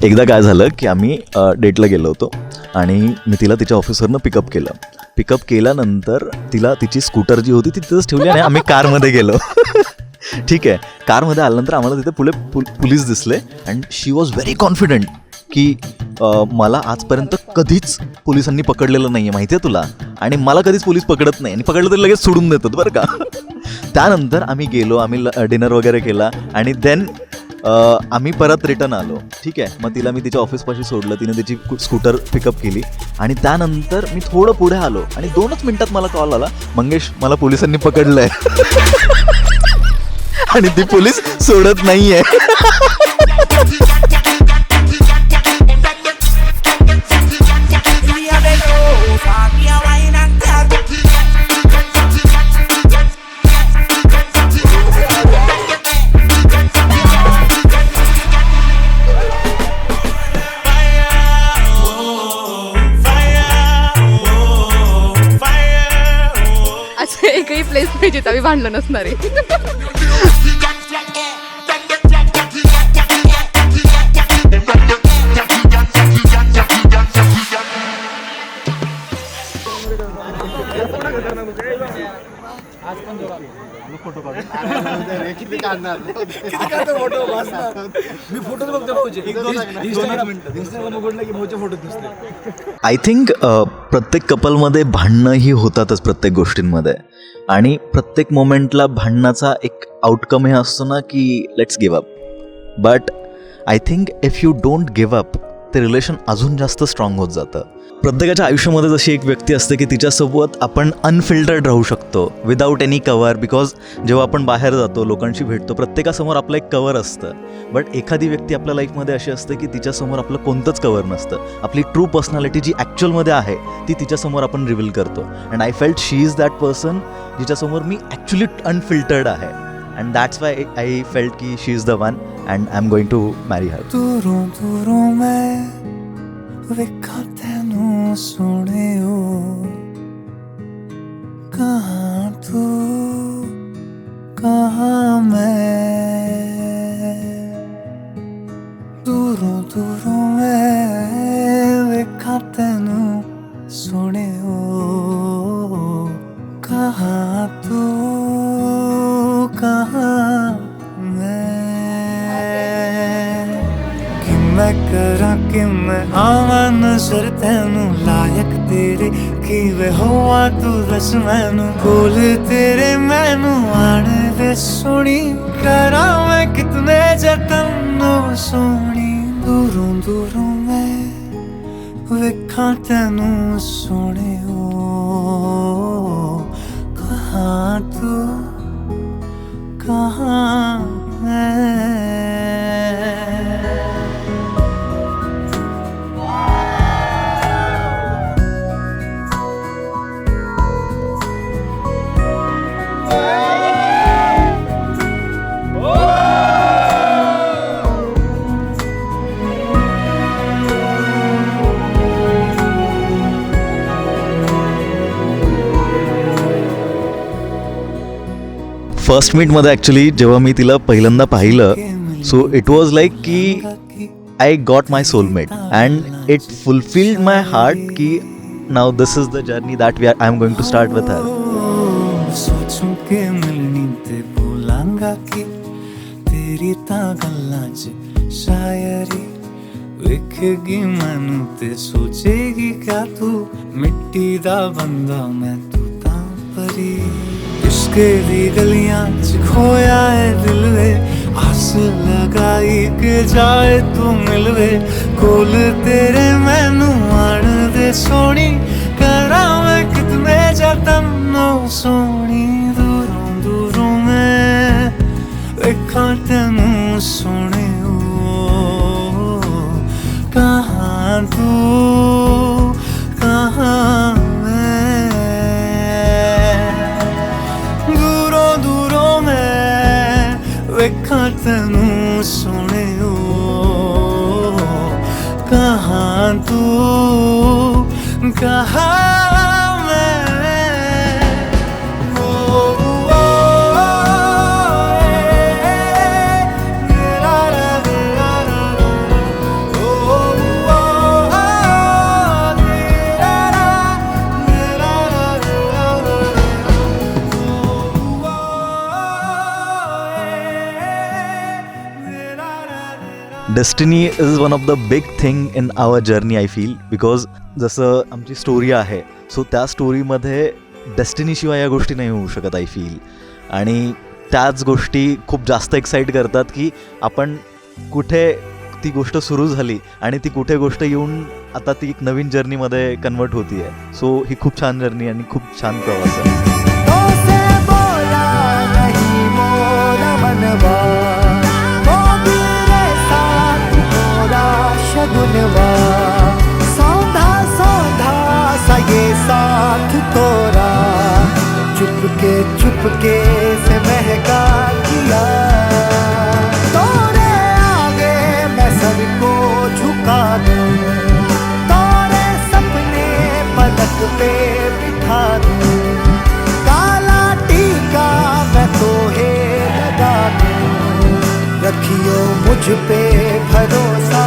एकदा काय झालं की आम्ही डेटला गेलो होतो आणि मी तिला तिच्या ऑफिसवरनं पिकअप केल्यानंतर तिला तिची स्कूटर जी होती ती तिथंच ठेवली आणि आम्ही कारमध्ये गेलो. ठीक आहे, कारमध्ये आल्यानंतर आम्हाला तिथे पोलीस दिसले and she was very confident की मला आजपर्यंत कधीच पोलिसांनी पकडलेलं नाही आहे माहिती आहे तुला, आणि मला कधीच पोलीस पकडत नाही आणि पकडलं तरी लगेच सोडून देतात बरं का. त्यानंतर आम्ही गेलो, आम्ही डिनर वगैरे केला आणि देन आम्ही परत रिटर्न आलो. ठीक आहे, मग तिला मी तिच्या ऑफिसपाशी सोडलं, तिने तिची स्कूटर पिकअप केली आणि त्यानंतर मी थोडं पुढे आलो आणि 2च मिनिटात मला कॉल आला, मंगेश मला पोलिसांनी पकडलंय. आणि ती पोलीस सोडत नाहीये. असं एकही प्लेस नाही जिथे आम्ही भांडलं नसणार आहे. आय थिंक प्रत्येक कपलमध्ये भांडणं ही होतातच प्रत्येक गोष्टींमध्ये, आणि प्रत्येक मोमेंटला भांडणाचा एक आउटकम हे असतो ना की let's give up. But I think if you don't give up ते रिलेशन अजून जास्त स्ट्रॉंग होत जातं. प्रत्येकाच्या आयुष्यामध्ये जशी एक व्यक्ती असते की तिच्यासोबत आपण अनफिल्टर्ड राहू शकतो विदाऊट एनी कवर, बिकॉज जेव्हा आपण बाहेर जातो लोकांशी भेटतो प्रत्येकासमोर आपलं एक कवर असतं. बट एखादी व्यक्ती आपल्या लाईफमध्ये अशी असते की तिच्यासमोर आपलं कोणतंच कवर नसतं. आपली ट्रू पर्सनॅलिटी जी ॲक्च्युअलमध्ये आहे ती तिच्यासमोर आपण रिव्हील करतो. And I felt she is that person जिच्यासमोर मी ॲक्च्युली अनफिल्टर्ड आहे. And that's why I felt की she is the one and I am going to marry her. ਵੇਖਾ ਤੈਨੂੰ ਸੋਹਣਿਓ ਕਹਾਂ ਤੂੰ ਕਹਾਂ ਮੈਂ ਦੂਰੋਂ ਦੂਰੋਂ ਮੈਂ ਵੇਖਾ ਤੈਨੂੰ ਸੋਹਣਿਓ ਕਹਾਂ ਤੂੰ ਕਹਾਂ मैं करा कि मैं आवा नजर तैनू लायक तेरे की वे होवा तू दस मैनू बोल तेरे मैनू आण दे सोनी करा मैं कितने जतन सोनी दूरों दूरों मैं वेखा तैनू सोने हो कहाँ तू कहाँ मैं. फर्स्ट मीटमध्ये ॲक्च्युली जेव्हा मी तिला पहिल्यांदा पाहिलं, सो इट वॉज लाईक की I got my soulmate and it fulfilled my heart की now this is the journey that I am going to start with her. सोचूं के मिलनी ते बोलांगा कि तेरी तां गल्लां च शायरी वेखेगी मैनू ते सोचेगी क्या तू मिट्टी दा बंदा मैं तू तां परी. इश्के दी गलियां च खोया है दिल वे आस लगाई के जाए तू मिलवे कोल तेरे मैनू आण दे सोनी करा मैं कितने जतन सोनी दूरों दूरों मैं वेखा तैनू सोने हो कहाँ तू कहाँ ਵੇਖਾਂ ਤੈਨੂੰ ਸੋਹਣਿਓ ਕਹਾਂ ਤੂੰ ਕਹਾਂ ਮੈਂ ਓ destiny is one of the big thing in our journey I feel, because जसं आमची स्टोरी आहे, सो त्या स्टोरीमध्ये डेस्टिनीशिवाय या गोष्टी नाही होऊ शकत आय फील. आणि त्याच गोष्टी खूप जास्त एक्साईट करतात की आपण कुठे ती गोष्ट सुरू झाली आणि ती कुठे गोष्ट येऊन आता ती एक नवीन जर्नीमध्ये कन्वर्ट होती आहे. सो ही खूप छान जर्नी आणि खूप छान प्रवास आहे. तो से बोला नहीं मोरा मनवा, मोदी रे साथ मोरा शगुनवा, सौंधा सौंधा सा ये साथ तोरा, चुपके से महका दिया, तोरे आगे मैं सर को झुका दूं, तोरे सपने पलक पे बिठा दूं, काला टीका मैं तोहे लगा दूं, रखियो मुझ पे भरोसा